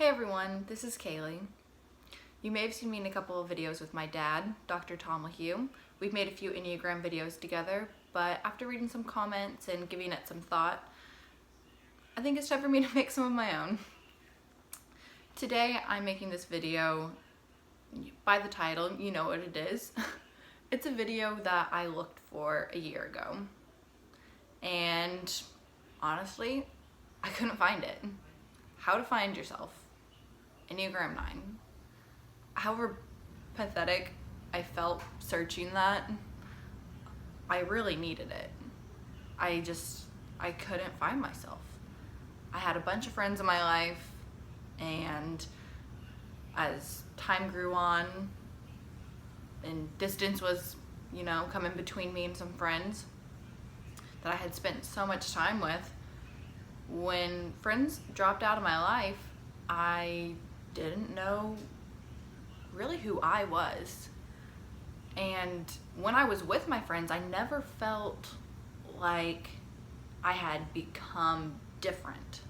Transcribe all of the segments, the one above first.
Hey everyone, this is Kaylee. You may have seen me in a couple of videos with my dad, Dr. Tom LaHue. We've made a few Enneagram videos together, but after reading some comments and giving it some thought, I think it's time for me to make some of my own. Today I'm making this video, by the title, you know what it is. It's a video that I looked for a year ago, and honestly, I couldn't find it. How to find yourself. Enneagram 9. However pathetic I felt searching that, I really needed it. I couldn't find myself. I had a bunch of friends in my life, and as time grew on and distance was, coming between me and some friends that I had spent so much time with, when friends dropped out of my life, I didn't know really who I was. And when I was with my friends, I never felt like I had become different.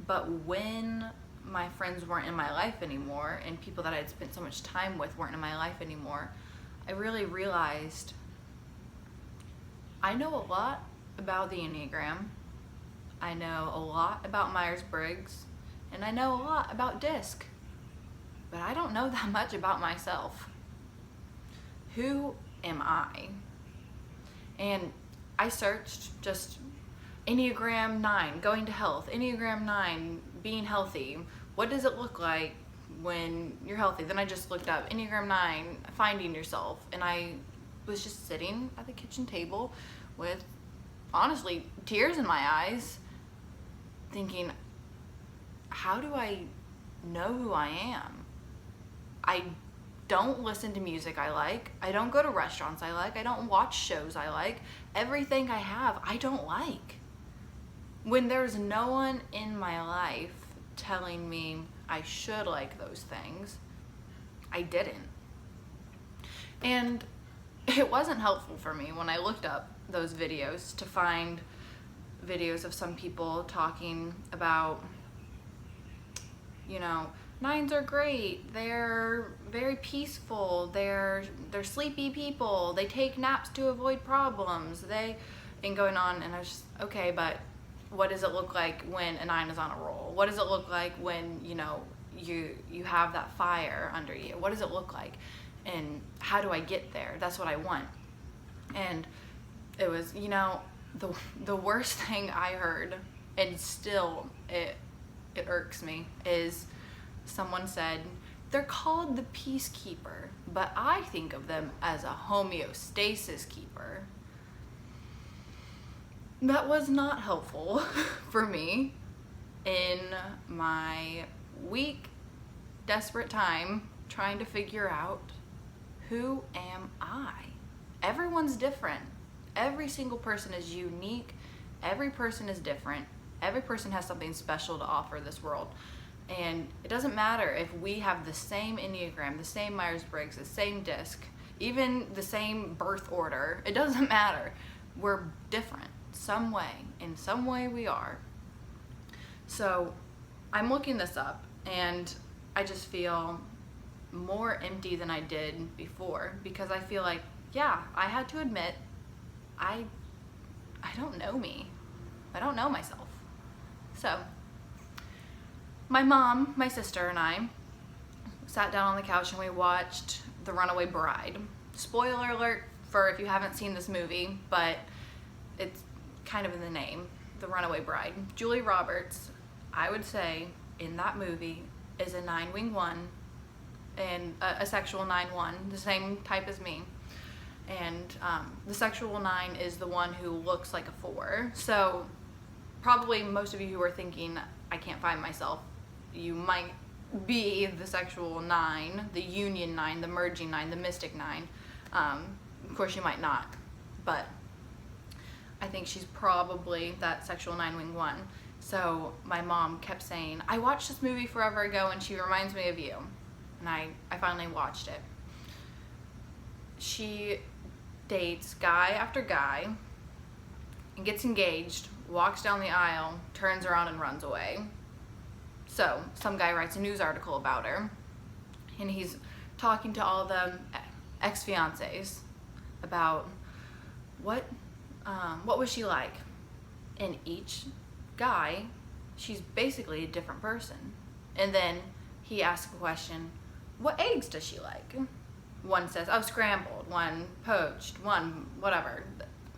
But when my friends weren't in my life anymore, and people that I had spent so much time with weren't in my life anymore, I really realized I know a lot about the Enneagram. I know a lot about Myers-Briggs, and I know a lot about DISC, but I don't know that much about myself. Who am I? And I searched just Enneagram 9, going to health, Enneagram 9, being healthy. What does it look like when you're healthy? Then I just looked up Enneagram 9, finding yourself, and I was just sitting at the kitchen table with, honestly, tears in my eyes, thinking, how do I know who I am? I don't listen to music I like. I don't go to restaurants I like. I don't watch shows I like. Everything I have, I don't like. When there's no one in my life telling me I should like those things, I didn't. And it wasn't helpful for me when I looked up those videos to find videos of some people talking about, nines are great, they're very peaceful, they're sleepy people, they take naps to avoid problems, and going on, and I was just, okay, but what does it look like when a 9 is on a roll? What does it look like when, you have that fire under you? What does it look like? And how do I get there? That's what I want. And it was, the worst thing I heard, and still it irks me, is someone said, they're called the peacekeeper, but I think of them as a homeostasis keeper. That was not helpful for me in my weak, desperate time trying to figure out, who am I? Everyone's different. Every single person is unique. Every person is different. Every person has something special to offer this world. And it doesn't matter if we have the same Enneagram, the same Myers-Briggs, the same DISC, even the same birth order. It doesn't matter. We're different in some way we are. So I'm looking this up, and I just feel more empty than I did before, because I feel like, yeah, I had to admit, I don't know me. I don't know myself. So my mom, my sister, and I sat down on the couch and we watched The Runaway Bride. Spoiler alert for if you haven't seen this movie, but it's kind of in the name, The Runaway Bride. Julie Roberts, I would say, in that movie is a 9-wing-1 and a sexual 9-1, the same type as me. And the sexual 9 is the one who looks like a 4. So probably most of you who are thinking, I can't find myself, you might be the sexual 9, the union 9, the merging 9, the mystic 9. Of course you might not, but I think she's probably that sexual 9-wing-1. So my mom kept saying, I watched this movie forever ago and she reminds me of you. And I finally watched it. She dates guy after guy and gets engaged, walks down the aisle, turns around and runs away. So some guy writes a news article about her, and he's talking to all the ex-fiancés about what was she like. And each guy, she's basically a different person. And then he asks a question, what eggs does she like? One says, oh, scrambled, one poached, one whatever.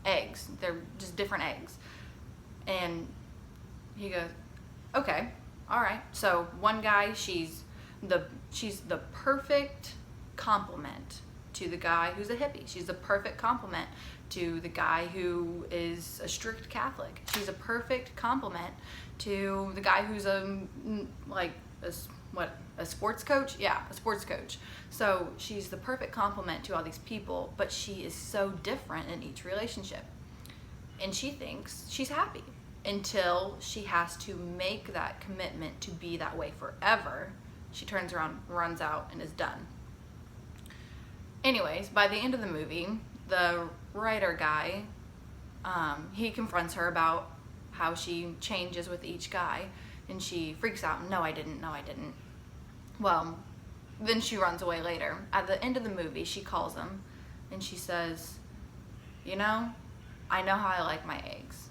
Eggs, they're just different eggs. And he goes, okay, all right. So one guy, she's the perfect complement to the guy who's a hippie. She's the perfect complement to the guy who is a strict Catholic. She's a perfect complement to the guy who's a sports coach? Yeah, a sports coach. So she's the perfect complement to all these people, but she is so different in each relationship. And she thinks she's happy until she has to make that commitment to be that way forever. She turns around, runs out, and is done. Anyways, by the end of the movie, the writer guy, he confronts her about how she changes with each guy, and she freaks out. No, I didn't. Well, then she runs away later. At the end of the movie, she calls him, and she says, you know, I know how I like my eggs.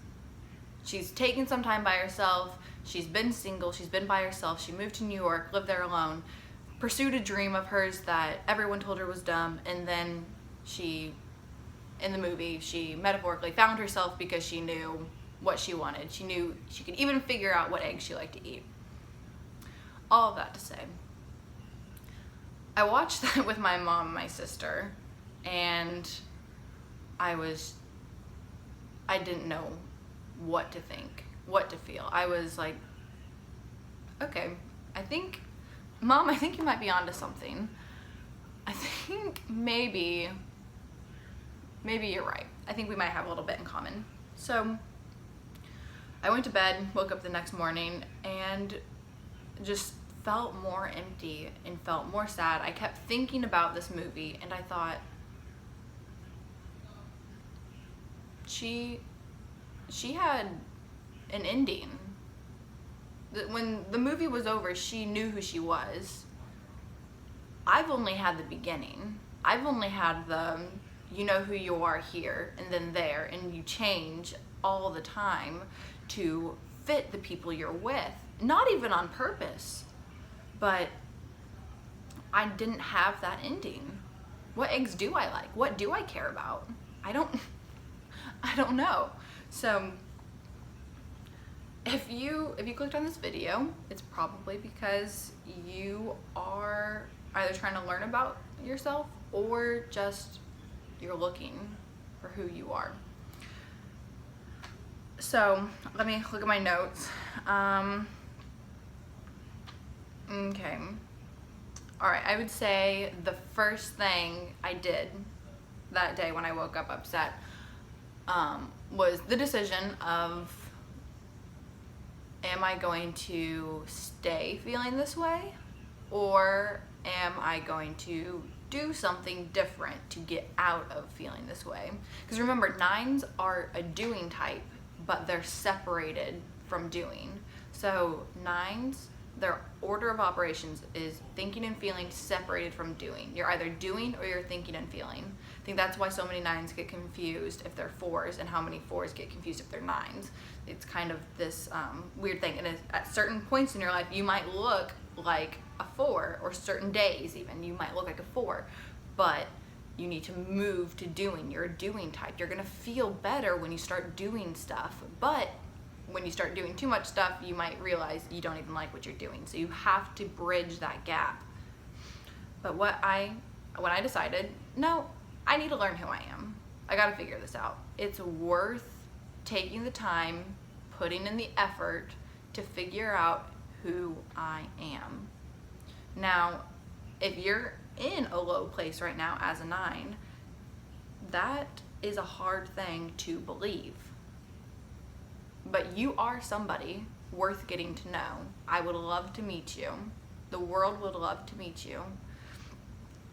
She's taken some time by herself. She's been single. She's been by herself. She moved to New York, lived there alone, pursued a dream of hers that everyone told her was dumb, and then she, in the movie, she metaphorically found herself because she knew what she wanted. She knew she could even figure out what eggs she liked to eat. All of that to say, I watched that with my mom and my sister, and I didn't know what to think, what to feel. I was like, okay, Mom, I think you might be onto something. I think maybe you're right. I think we might have a little bit in common. So I went to bed, woke up the next morning, and just felt more empty and felt more sad. I kept thinking about this movie, and I thought, she had an ending. When the movie was over, she knew who she was. I've only had the beginning. I've only had the, you know who you are here and then there, and you change all the time to fit the people you're with. Not even on purpose, but I didn't have that ending. What eggs do I like? What do I care about? I don't know. So if you clicked on this video, it's probably because you are either trying to learn about yourself or just you're looking for who you are. So let me look at my notes. Okay. All right, I would say the first thing I did that day when I woke up upset was the decision of, am I going to stay feeling this way, or am I going to do something different to get out of feeling this way? Because remember, 9s are a doing type, but they're separated from doing. So 9s, their order of operations is thinking and feeling separated from doing. You're either doing or you're thinking and feeling. I think that's why so many 9s get confused if they're 4s, and how many 4s get confused if they're 9s. It's kind of this weird thing. And at certain points in your life, you might look like a 4, or certain days even, you might look like a 4, but you need to move to doing. You're a doing type. You're gonna feel better when you start doing stuff, but when you start doing too much stuff, you might realize you don't even like what you're doing. So you have to bridge that gap. But when I decided, no, I need to learn who I am. I gotta figure this out. It's worth taking the time, putting in the effort to figure out who I am. Now, if you're in a low place right now as a 9, that is a hard thing to believe. But you are somebody worth getting to know. I would love to meet you. The world would love to meet you.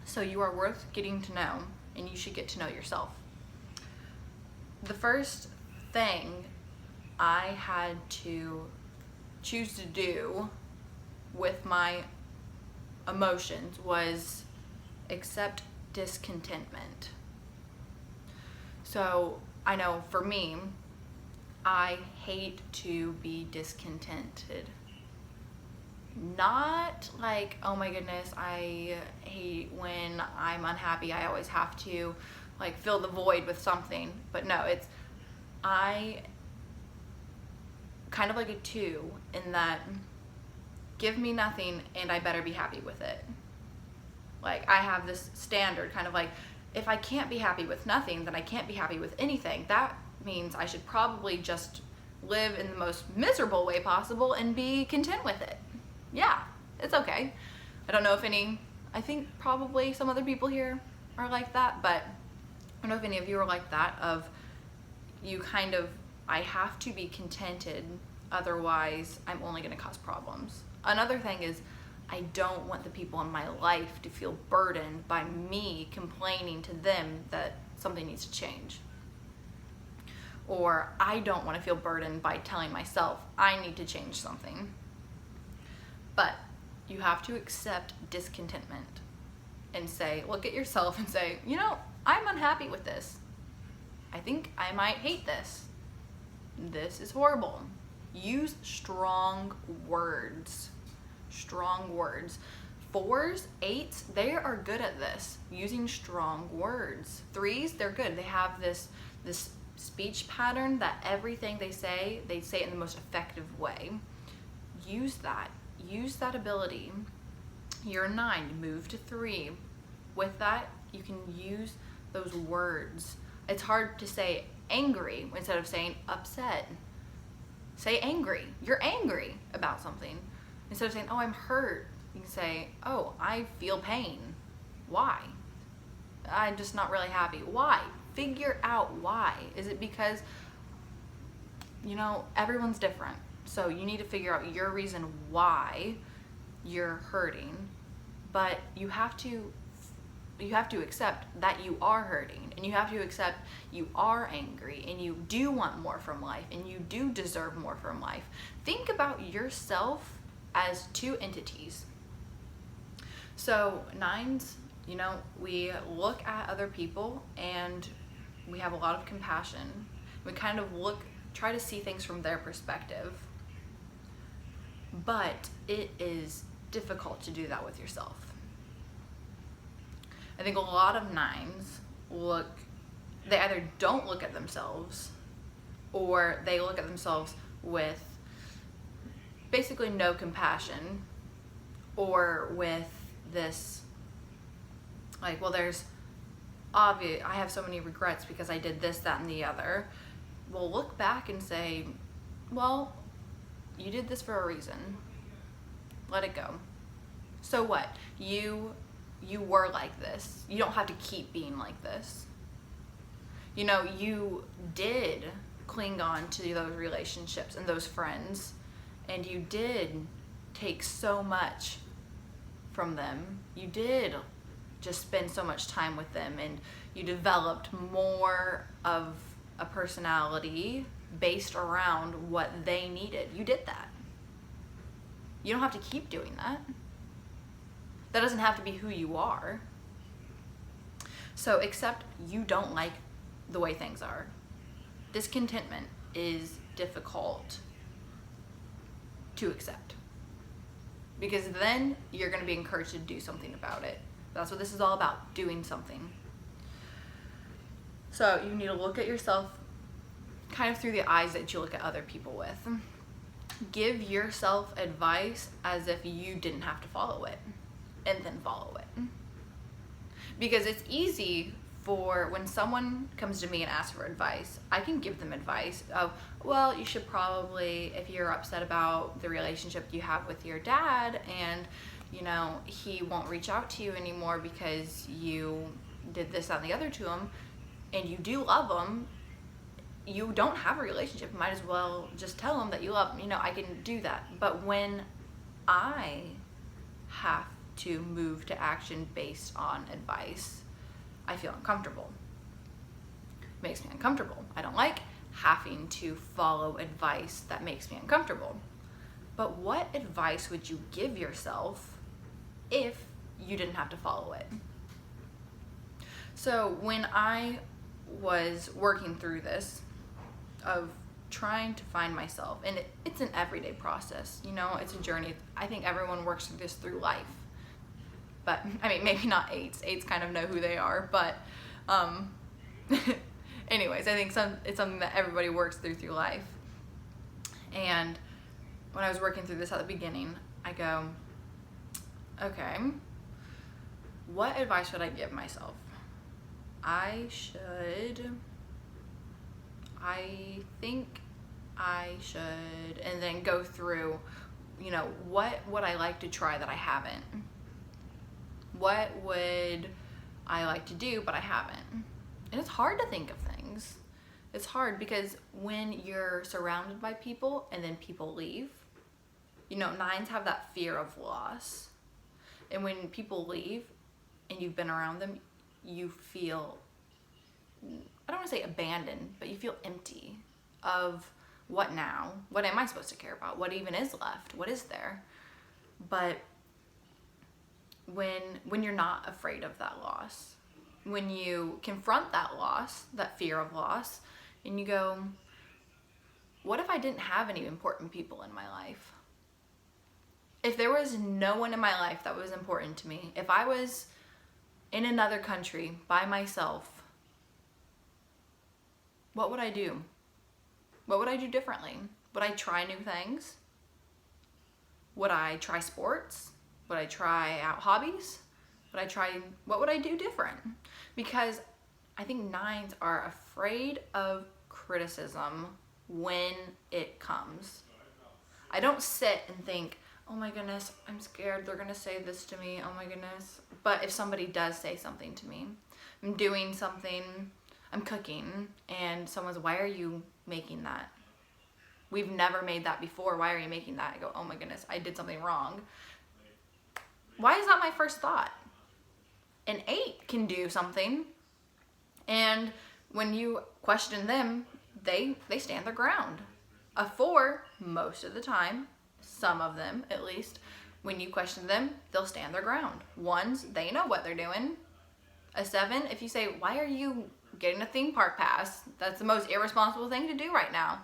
So you are worth getting to know, and you should get to know yourself. The first thing I had to choose to do with my emotions was accept discontentment. So I know for me, I hate to be discontented. Not like, oh my goodness, I hate when I'm unhappy, I always have to like fill the void with something. But no, it's, I kind of like a 2 in that give me nothing and I better be happy with it. Like I have this standard kind of like, if I can't be happy with nothing, then I can't be happy with anything. That means I should probably just live in the most miserable way possible and be content with it. Yeah, it's okay. I don't know if I think probably some other people here are like that, but I don't know if any of you are like that, of you kind of, I have to be contented, otherwise I'm only going to cause problems. Another thing is, I don't want the people in my life to feel burdened by me complaining to them that something needs to change. Or I don't want to feel burdened by telling myself I need to change something. But you have to accept discontentment and say, look at yourself and say, you know, I'm unhappy with this. I think I might hate this. This is horrible. Use strong words. Strong words. 4s, 8s, they are good at this, using strong words. 3s, they're good. They have this speech pattern that everything they say it in the most effective way. Use that. Use that ability. You're 9, move to 3. With that, you can use those words. It's hard to say angry instead of saying upset. Say angry. You're angry about something. Instead of saying, oh, I'm hurt, you can say, oh, I feel pain. Why? I'm just not really happy. Why? Figure out why. Is it because, you know, everyone's different. So you need to figure out your reason why you're hurting. But you have to accept that you are hurting, and you have to accept you are angry, and you do want more from life, and you do deserve more from life. Think about yourself as 2 entities. So 9s, you know, we look at other people and we have a lot of compassion. We kind of try to see things from their perspective. But it is difficult to do that with yourself. I think a lot of 9s they either don't look at themselves, or they look at themselves with basically no compassion, or with this like, well, there's obvious, I have so many regrets because I did this, that, and the other. Well, look back and say, well, you did this for a reason. Let it go. So what? You were like this. You don't have to keep being like this. You know, you did cling on to those relationships and those friends, and you did take so much from them. You did just spend so much time with them, and you developed more of a personality based around what they needed. You did that. You don't have to keep doing that. That doesn't have to be who you are. So accept you don't like the way things are. Discontentment is difficult to accept, because then you're going to be encouraged to do something about it. That's what this is all about, doing something. So you need to look at yourself kind of through the eyes that you look at other people with. Give yourself advice as if you didn't have to follow it, and then follow it. Because it's easy for when someone comes to me and asks for advice, I can give them advice of, well, you should probably, if you're upset about the relationship you have with your dad and, you know, he won't reach out to you anymore because you did this, that, and the other to him, and you do love him, you don't have a relationship, might as well just tell him that you love him. You know, I can do that. But when I have to move to action based on advice, I feel uncomfortable. It makes me uncomfortable. I don't like having to follow advice that makes me uncomfortable. but what advice would you give yourself if you didn't have to follow it? So when I was working through this of trying to find myself, and it's an everyday process, you know, it's a journey. I think everyone works through this through life, but I mean, maybe not eights kind of know who they are, but anyways, I think it's something that everybody works through life. And when I was working through this at the beginning, I go, okay, what advice would I give myself? I think I should, and then go through, you know, what would I like to try that I haven't? What would I like to do but I haven't? And it's hard to think of things. It's hard because when you're surrounded by people and then people leave, you know, 9s have that fear of loss. And when people leave and you've been around them, you feel, I don't want to say abandoned, but you feel empty of what now? What am I supposed to care about? What even is left? What is there? But when you're not afraid of that loss, when you confront that loss, that fear of loss, and you go, what if I didn't have any important people in my life? If there was no one in my life that was important to me, if I was in another country by myself, what would I do? What would I do differently? Would I try new things? Would I try sports? Would I try out hobbies? What would I do different? Because I think 9s are afraid of criticism when it comes. I don't sit and think, oh my goodness, I'm scared they're gonna say this to me, oh my goodness. But if somebody does say something to me, I'm doing something, I'm cooking, and someone's, why are you making that? We've never made that before, why are you making that? I go, oh my goodness, I did something wrong. Why is that my first thought? An 8 can do something, and when you question them, they stand their ground. A 4, most of the time, some of them at least, when you question them, they'll stand their ground. 1s, they know what they're doing. A 7, if you say, why are you getting a theme park pass? That's the most irresponsible thing to do right now.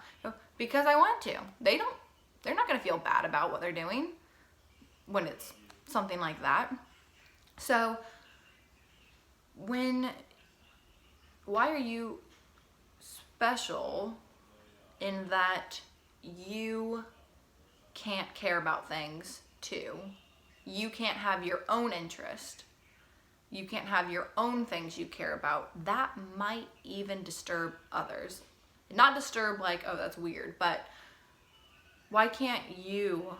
Because I want to. They're not gonna feel bad about what they're doing when it's something like that. So why are you special in that you can't care about things too? You can't have your own interest. You can't have your own things you care about. That might even disturb others. Not disturb like, oh, that's weird, but why can't you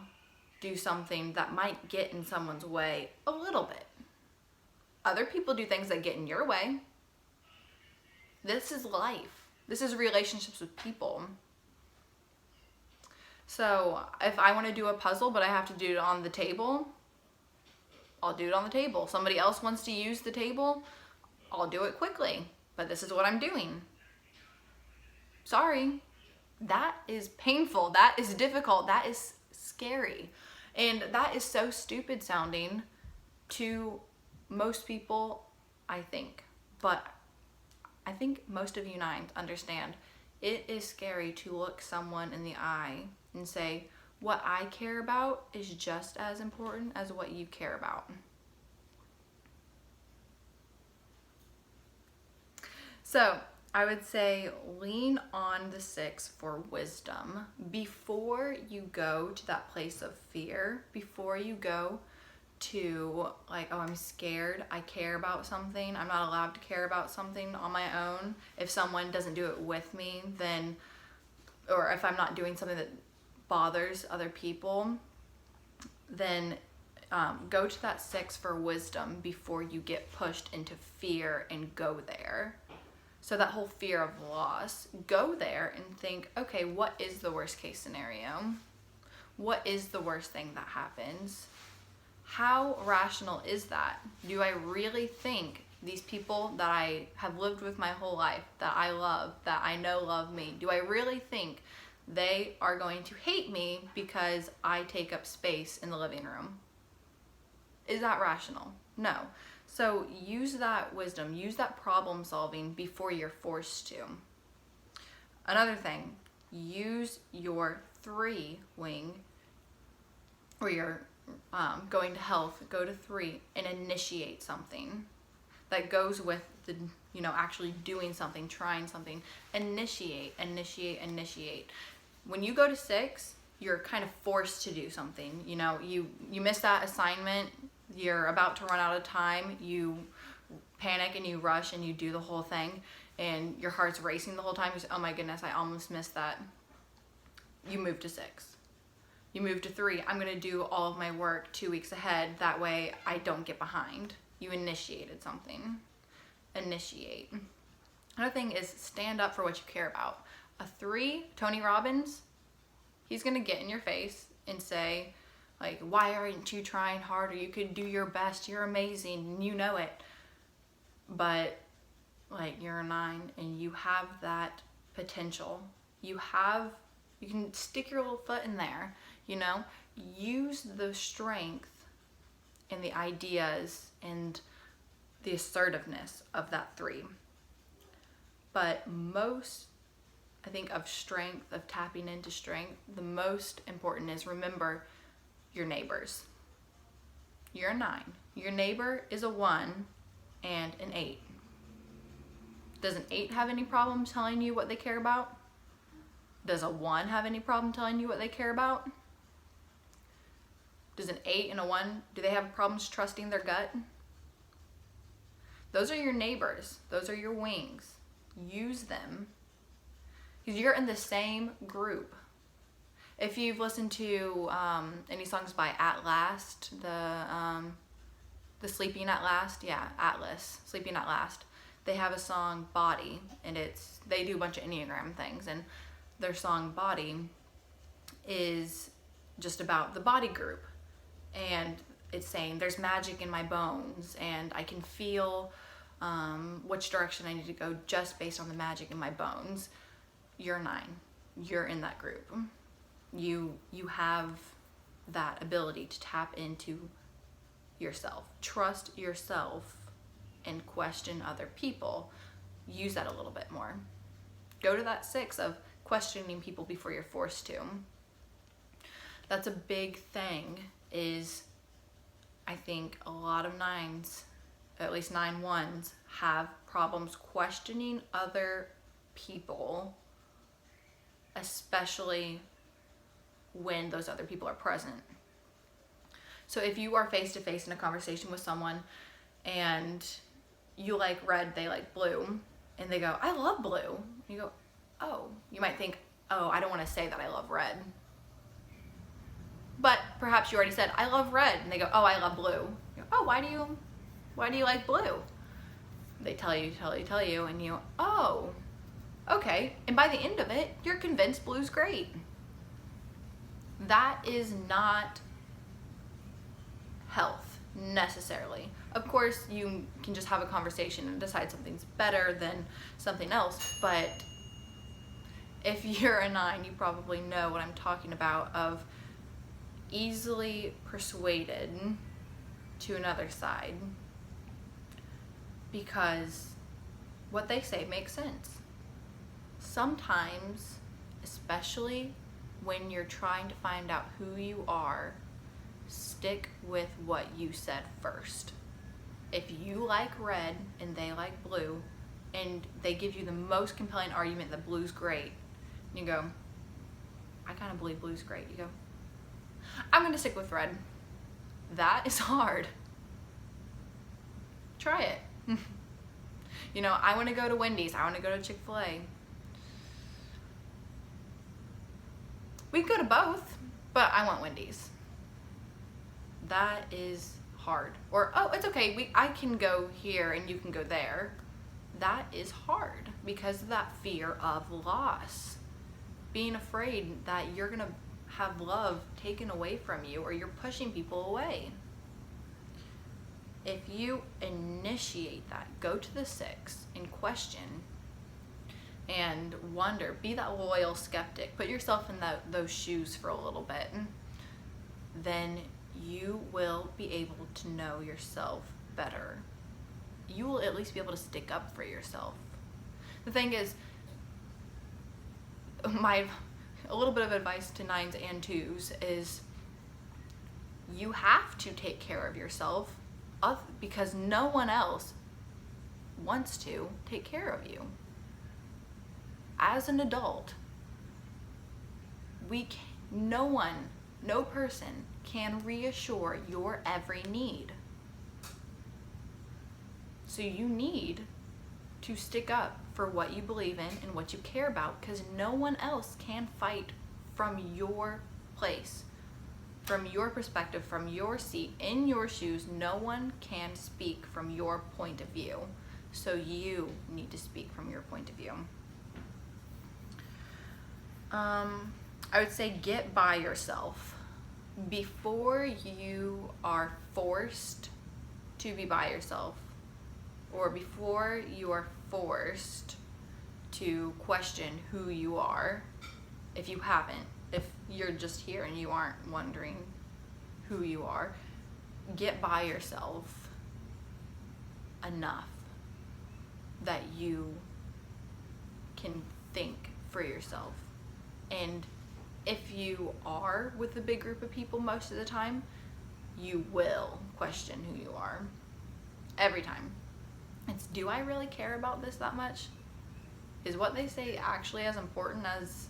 do something that might get in someone's way a little bit? Other people do things that get in your way. This is life. This is relationships with people. So if I want to do a puzzle, but I have to do it on the table, I'll do it on the table. Somebody else wants to use the table, I'll do it quickly. But this is what I'm doing. Sorry. That is painful. That is difficult. That is scary. And that is so stupid sounding to most people, I think. But I think most of you 9s understand it is scary to look someone in the eye and say, what I care about is just as important as what you care about. So I would say lean on the 6 for wisdom before you go to that place of fear, before you go to like, oh, I'm scared, I care about something, I'm not allowed to care about something on my own. If someone doesn't do it with me, then, or if I'm not doing something that bothers other people, then go to that 6 for wisdom before you get pushed into fear and go there. So that whole fear of loss, go there and think, okay, what is the worst case scenario? What is the worst thing that happens? How rational is that? Do I really think these people that I have lived with my whole life, that I love, that I know love me, do I really think They are going to hate me because I take up space in the living room. Is that rational? No. So use that wisdom, use that problem solving before you're forced to. Another thing, use your 3 wing, or you're going to health, go to 3 and initiate something that goes with the, actually doing something, trying something. Initiate. When you go to 6, you're kind of forced to do something. You miss that assignment, you're about to run out of time, you panic and you rush and you do the whole thing, and your heart's racing the whole time. You say, oh my goodness, I almost missed that. You move to 6. You move to 3. I'm going to do all of my work 2 weeks ahead. That way I don't get behind. You initiated something. Initiate. Another thing is stand up for what you care about. A 3, Tony Robbins, he's going to get in your face and say, like, why aren't you trying harder? You could do your best. You're amazing. And you know it. But, like, you're a 9 and you have that potential. You can stick your little foot in there, Use the strength and the ideas and the assertiveness of that 3. But most, I think, of strength, of tapping into strength, the most important is, remember your neighbors. You're a 9. Your neighbor is a 1 and an 8. Does an 8 have any problem telling you what they care about? Does a 1 have any problem telling you what they care about? Does an 8 and a 1, do they have problems trusting their gut? Those are your neighbors. Those are your wings. Use them. Because you're in the same group. If you've listened to any songs by At Last, the Sleeping at Last, Atlas, Sleeping at Last, they have a song, Body, and they do a bunch of Enneagram things, and their song Body is just about the body group, and it's saying there's magic in my bones and I can feel which direction I need to go just based on the magic in my bones. You're 9. You're in that group. You have that ability to tap into yourself. Trust yourself and question other people. Use that a little bit more. Go to that 6 of questioning people before you're forced to. That's a big thing, is I think a lot of 9s, at least 9 1s, have problems questioning other people, especially when those other people are present. So if you are face to face in a conversation with someone and you like red, they like blue, and they go, I love blue. You go, oh, you might think, oh, I don't want to say that I love red. But perhaps you already said, I love red. And they go, oh, I love blue. You go, oh, why do you like blue? They tell you, and you, oh, okay. And by the end of it, you're convinced blue's great. That is not health, necessarily. Of course, you can just have a conversation and decide something's better than something else, but if you're a 9, you probably know what I'm talking about, of easily persuaded to another side because what they say makes sense. Sometimes, especially when you're trying to find out who you are, stick with what you said first. If you like red and they like blue, and they give you the most compelling argument that blue's great, and you go, I kind of believe blue's great. You go, I'm going to stick with red. That is hard. Try it. I want to go to Wendy's. I want to go to Chick-fil-A. We can go to both, but I want Wendy's. That is hard. Or, oh, it's okay. I can go here and you can go there. That is hard because of that fear of loss. Being afraid that you're going to have love taken away from you, or you're pushing people away. If you initiate that, go to the 6 and question, and wonder. Be that loyal skeptic. Put yourself in those shoes for a little bit. Then you will be able to know yourself better. You will at least be able to stick up for yourself. The thing is, a little bit of advice to 9s and 2s is you have to take care of yourself because no one else wants to take care of you. As an adult, no person can reassure your every need. So you need to stick up for what you believe in and what you care about, because no one else can fight from your place, from your perspective, from your seat, in your shoes. No one can speak from your point of view. So you need to speak from your point of view. I would say get by yourself. Before you are forced to be by yourself, or before you are forced to question who you are, if you haven't, if you're just here and you aren't wondering who you are, get by yourself enough that you can think for yourself. And if you are with a big group of people most of the time, you will question who you are. Every time. It's, do I really care about this that much? Is what they say actually as important as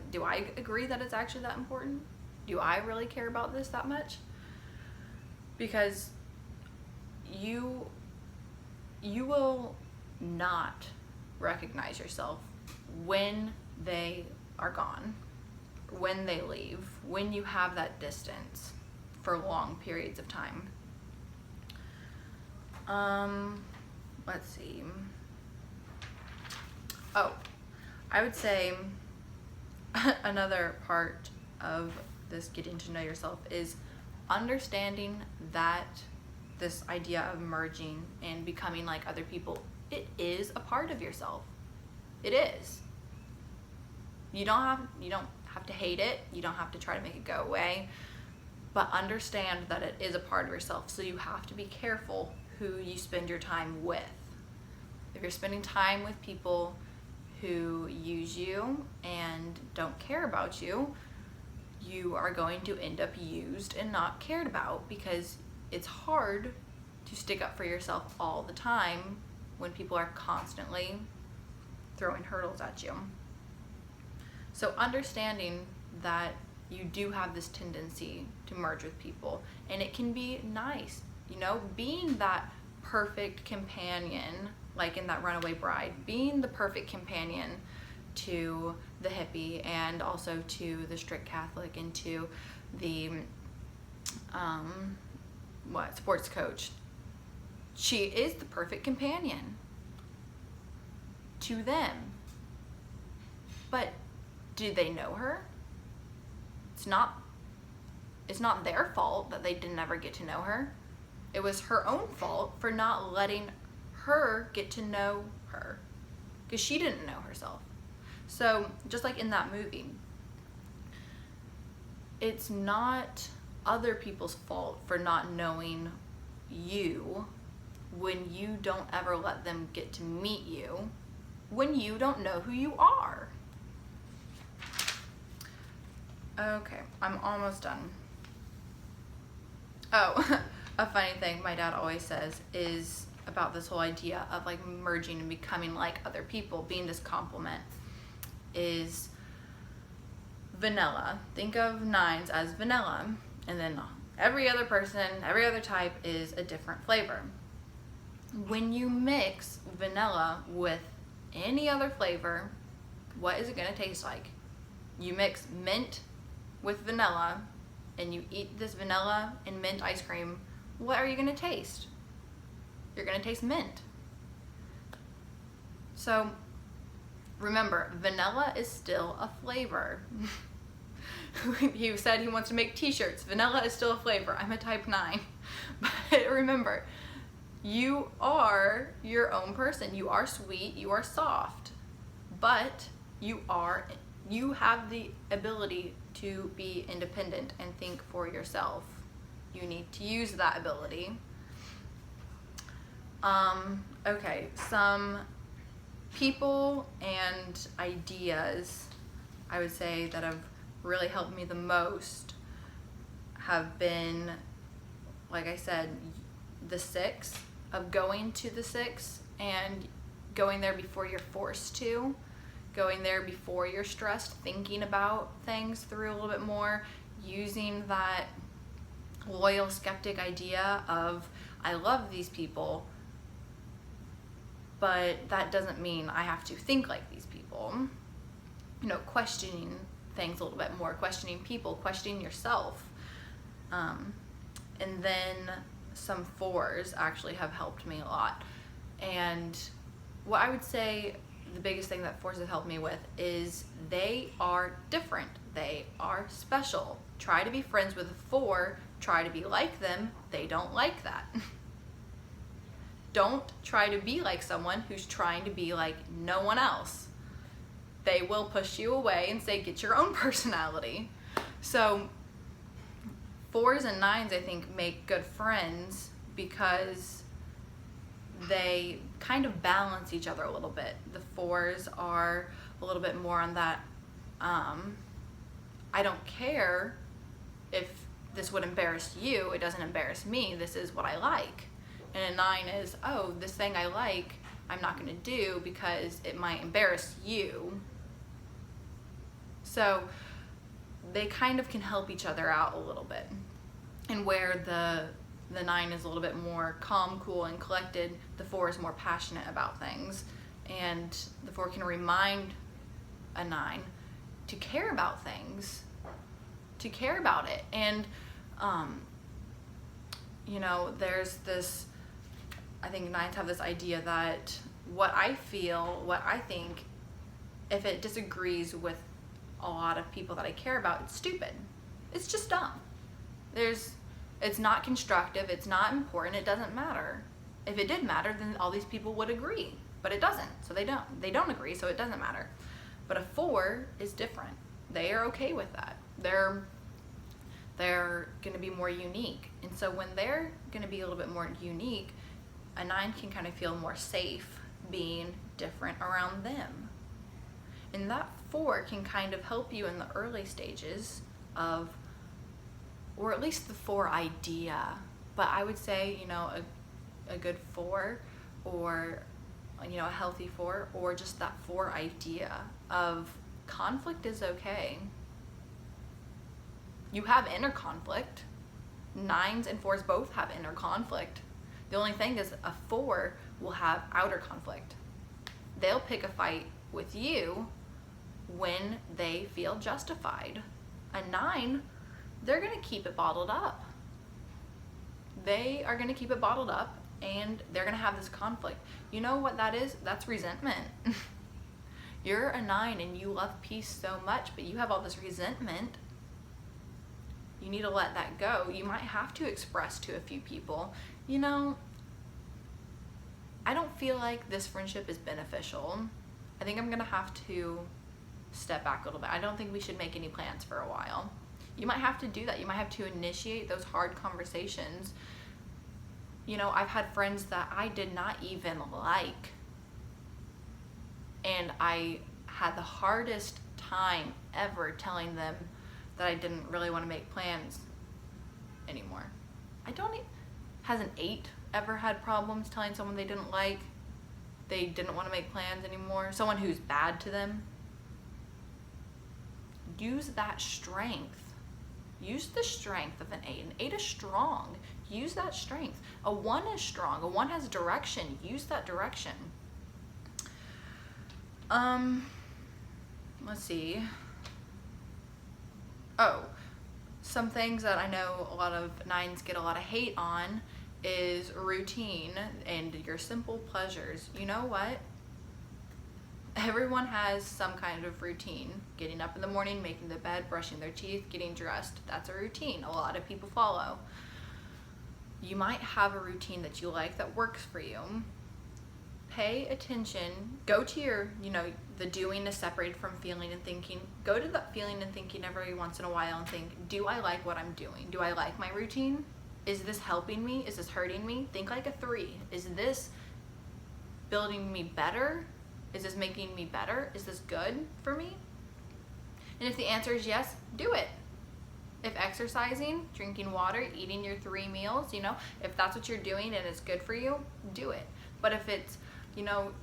do I agree that it's actually that important? Do I really care about this that much? Because you will not recognize yourself when they are gone, when they leave, when you have that distance for long periods of time. Let's see. Oh, I would say another part of this getting to know yourself is understanding that this idea of merging and becoming like other people, it is a part of yourself. It is. You don't have to hate it. You don't have to try to make it go away, but understand that it is a part of yourself. So you have to be careful who you spend your time with. If you're spending time with people who use you and don't care about you, you are going to end up used and not cared about, because it's hard to stick up for yourself all the time when people are constantly throwing hurdles at you. So understanding that you do have this tendency to merge with people, and it can be nice, being that perfect companion, like in that Runaway Bride, being the perfect companion to the hippie and also to the strict Catholic and to the sports coach. She is the perfect companion to them. But do they know her? It's not their fault that they didn't ever get to know her. It was her own fault for not letting her get to know her, because she didn't know herself. So just like in that movie, it's not other people's fault for not knowing you when you don't ever let them get to meet you, when you don't know who you are. Okay, I'm almost done. Oh, a funny thing my dad always says is about this whole idea of like merging and becoming like other people, being this complement, is vanilla. Think of 9s as vanilla, and then every other person, every other type is a different flavor. When you mix vanilla with any other flavor, what is it going to taste like? You mix mint with vanilla and you eat this vanilla and mint ice cream, what are you going to taste? You're going to taste mint. So remember, vanilla is still a flavor. He said he wants to make t-shirts. Vanilla is still a flavor. I'm a type 9. But remember, you are your own person. You are sweet, you are soft. but you have the ability to be independent and think for yourself. You need to use that ability. Okay, some people and ideas I would say that have really helped me the most have been, like I said, the 6, of going to the 6 and going there before you're forced to, going there before you're stressed, thinking about things through a little bit more, using that loyal skeptic idea of, I love these people, but that doesn't mean I have to think like these people. You know, questioning things a little bit more, questioning people, questioning yourself. And then some 4s actually have helped me a lot. And what I would say the biggest thing that 4s have helped me with is they are different. They are special. Try to be friends with a 4, try to be like them. They don't like that. Don't try to be like someone who's trying to be like no one else. They will push you away and say, get your own personality. So 4s and 9s, I think, make good friends because they kind of balance each other a little bit. The 4s are a little bit more on that, I don't care if this would embarrass you, it doesn't embarrass me, this is what I like. And a 9 is, oh, this thing I like, I'm not gonna do because it might embarrass you. So they kind of can help each other out a little bit. And where the 9 is a little bit more calm, cool, and collected, the 4 is more passionate about things. And the 4 can remind a 9 to care about things, to care about it. And, you know, there's this, I think 9s have this idea that what I feel, what I think, if it disagrees with a lot of people that I care about, it's stupid. It's just dumb. It's not constructive, it's not important, it doesn't matter. If it did matter, then all these people would agree, but it doesn't, so they don't agree, so it doesn't matter. But a 4 is different. They are okay with that. They're gonna be more unique. And so when they're gonna be a little bit more unique, a 9 can kind of feel more safe being different around them. And that 4 can kind of help you in the early stages of, or at least the 4 idea. But I would say, you know, a good 4, or, you know, a healthy 4, or just that 4 idea of conflict is okay. You have inner conflict. 9s and 4s both have inner conflict. The only thing is a 4 will have outer conflict. They'll pick a fight with you when they feel justified. A 9, they're gonna keep it bottled up. They are gonna keep it bottled up and they're gonna have this conflict. You know what that is? That's resentment. You're a 9 and you love peace so much, but you have all this resentment. You need to let that go. You might have to express to a few people, you know, I don't feel like this friendship is beneficial. I think I'm gonna have to step back a little bit. I don't think we should make any plans for a while. You might have to do that. You might have to initiate those hard conversations. You know, I've had friends that I did not even like, and I had the hardest time ever telling them that I didn't really want to make plans anymore. Has an 8 ever had problems telling someone they didn't like, they didn't want to make plans anymore? Someone who's bad to them? Use that strength. Use the strength of an 8. An 8 is strong. Use that strength. A 1 is strong. A 1 has direction. Use that direction. Let's see. Oh, some things that I know a lot of 9s get a lot of hate on is routine and your simple pleasures. You know what? Everyone has some kind of routine. Getting up in the morning, making the bed, brushing their teeth, getting dressed. That's a routine a lot of people follow. You might have a routine that you like that works for you. Pay attention. Go to your, the doing is separated from feeling and thinking. Go to that feeling and thinking every once in a while and think, do I like what I'm doing? Do I like my routine? Is this helping me? Is this hurting me? Think like a 3. Is this building me better? Is this making me better? Is this good for me? And if the answer is yes, do it. If exercising, drinking water, eating your 3 meals, if that's what you're doing and it's good for you, do it. But if it's,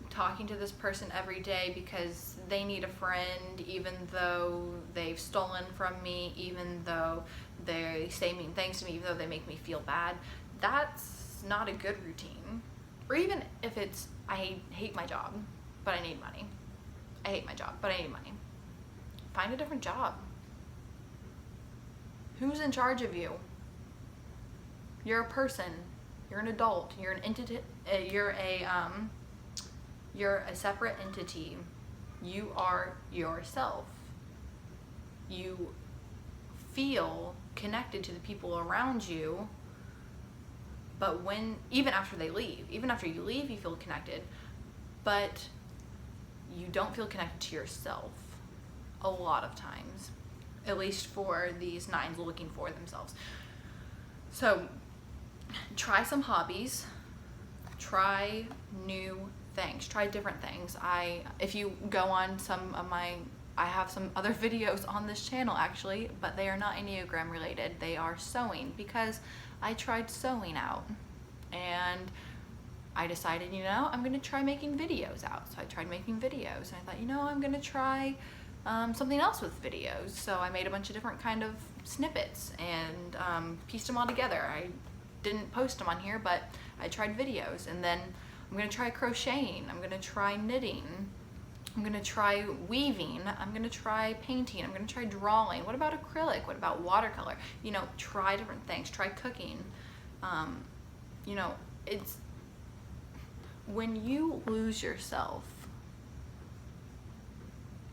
talking to this person every day because they need a friend, even though they've stolen from me, even though they say mean things to me, even though they make me feel bad, that's not a good routine. Or even if it's, I hate my job, but I need money. I hate my job, but I need money. Find a different job. Who's in charge of you? You're a person. You're an adult. You're an entity. You're a separate entity. You are yourself. You feel connected to the people around you, but even after they leave, even after you leave, you feel connected, but you don't feel connected to yourself a lot of times, at least for these 9s looking for themselves. So try some hobbies, try new things, try different things. If you go on I have some other videos on this channel actually, but they are not Enneagram related. They are sewing, because I tried sewing out and I decided, I'm going to try making videos out. So I tried making videos and I thought, I'm going to try something else with videos. So I made a bunch of different kind of snippets and pieced them all together. I didn't post them on here, but I tried videos. And then I'm going to try crocheting. I'm going to try knitting. I'm going to try weaving. I'm going to try painting. I'm going to try drawing. What about acrylic? What about watercolor? Try different things. Try cooking. It's when you lose yourself,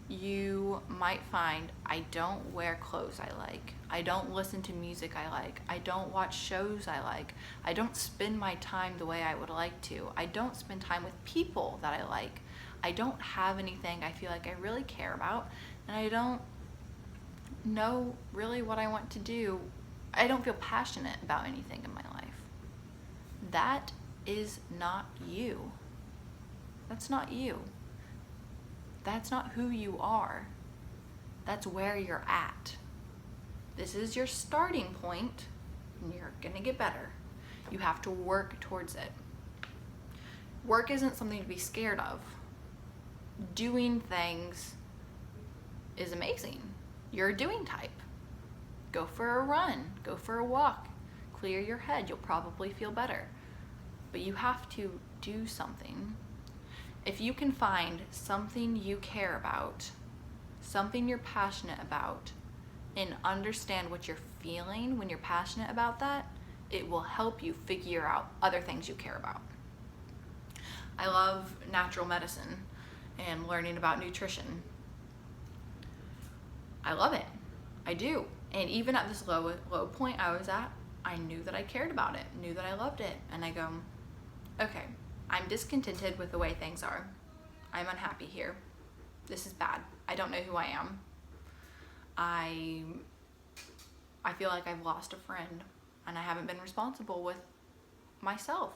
you might find, I don't wear clothes I like. I don't listen to music I like. I don't watch shows I like. I don't spend my time the way I would like to. I don't spend time with people that I like. I don't have anything I feel like I really care about, and I don't know really what I want to do. I don't feel passionate about anything in my life. That is not you. That's not you. That's not who you are. That's where you're at. This is your starting point, and you're gonna get better. You have to work towards it. Work isn't something to be scared of. Doing things is amazing. You're a doing type. Go for a run, go for a walk, clear your head, you'll probably feel better. But you have to do something. If you can find something you care about, something you're passionate about, and understand what you're feeling when you're passionate about that, it will help you figure out other things you care about. I love natural medicine and learning about nutrition. I love it. I do. And even at this low point I was at, I knew that I cared about it, knew that I loved it. And I go, okay, I'm discontented with the way things are. I'm unhappy here. This is bad. I don't know who I am. I feel like I've lost a friend and I haven't been responsible with myself.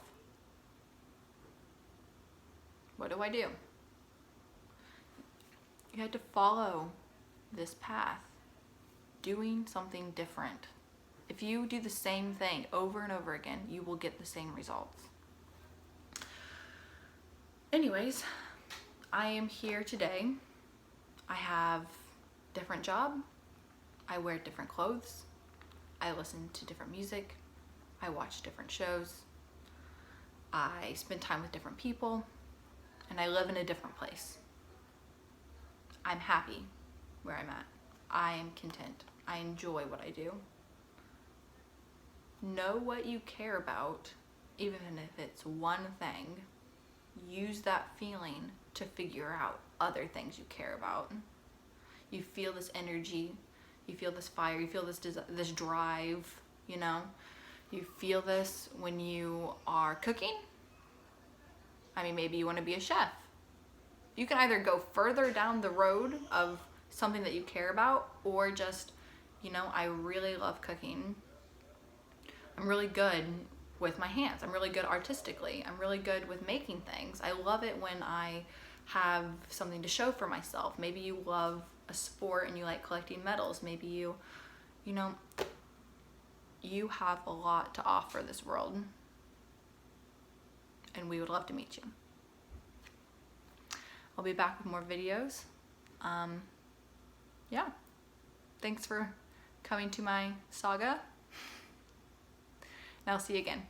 What do I do? You have to follow this path, doing something different. If you do the same thing over and over again, you will get the same results. Anyways, I am here today. I have a different job. I wear different clothes. I listen to different music. I watch different shows. I spend time with different people. And I live in a different place. I'm happy where I'm at. I am content. I enjoy what I do. Know what you care about, even if it's one thing. Use that feeling to figure out other things you care about. You feel this energy, you feel this fire, you feel this drive, You feel this when you are cooking. I mean, maybe you want to be a chef. You can either go further down the road of something that you care about, or just, you know, I really love cooking. I'm really good with my hands. I'm really good artistically. I'm really good with making things. I love it when I have something to show for myself. Maybe you love a sport and you like collecting medals. Maybe you know, you have a lot to offer this world, and we would love to meet you. I'll be back with more videos. Yeah, thanks for coming to my saga, and I'll see you again.